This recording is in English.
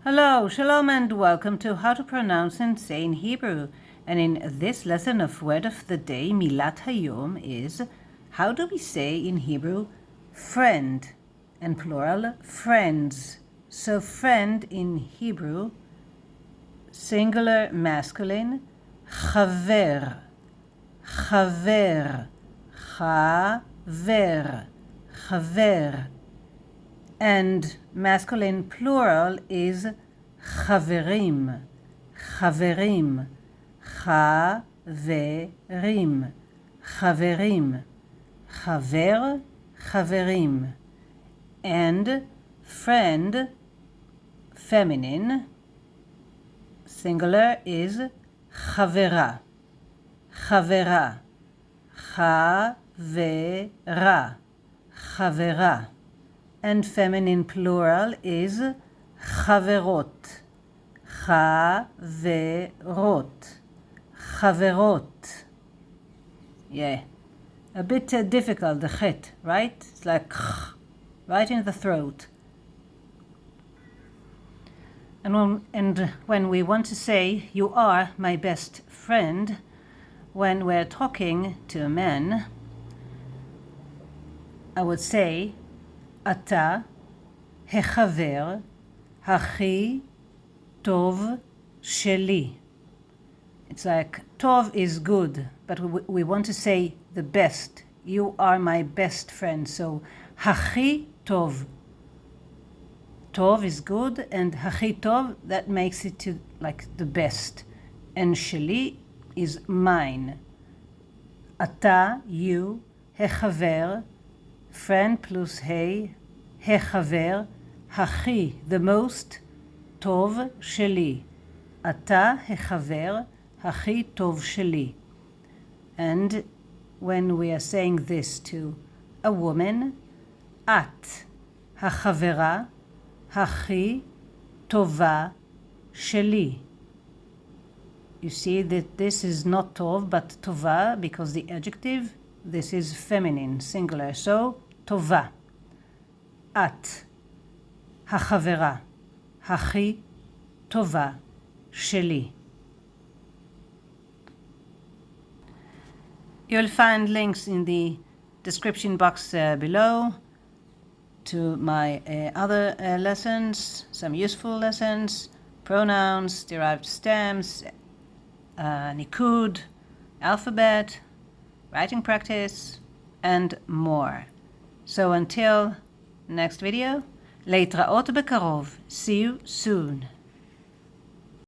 Hello, Shalom, and welcome to How to Pronounce and Say in Hebrew. And in this lesson of Word of the Day, Milat Hayom is, how do we say in Hebrew, friend, and plural, friends. So friend in Hebrew, singular masculine, chaver, chaver, chaver, chaver. And masculine plural is chaverim, chaverim, chaverim, chaverim, chaver, chaverim. And friend, feminine, singular is חברה, חברה, חברה, חברה. And feminine plural is חברות, חברות, חברות. Yeah, a bit difficult, the Chet, right? It's like right in the throat. And when we want to say, you are my best friend, when we're talking to a man, I would say, אתה החבר הכי טוב שלי. It's like, טוב is good, but we want to say the best. You are my best friend. So, הכי טוב. טוב is good, and הכי טוב, that makes it to like the best. And שלי is mine. אתה, you, החבר, friend plus hey, החבר, הכי, the most, טוב שלי. אתה החבר, הכי טוב שלי. And when we are saying this to a woman, את החברה, הכי טובה שלי. You see that this is not טוב, but טובה, because the adjective, this is feminine, singular. So, טובה. את החברה הכי טובה שלי. You'll find links in the description box below to my other lessons, some useful lessons, pronouns, derived stems, Niqqud, alphabet, writing practice, and more. So until next video, להתראות בקרוב. See you soon.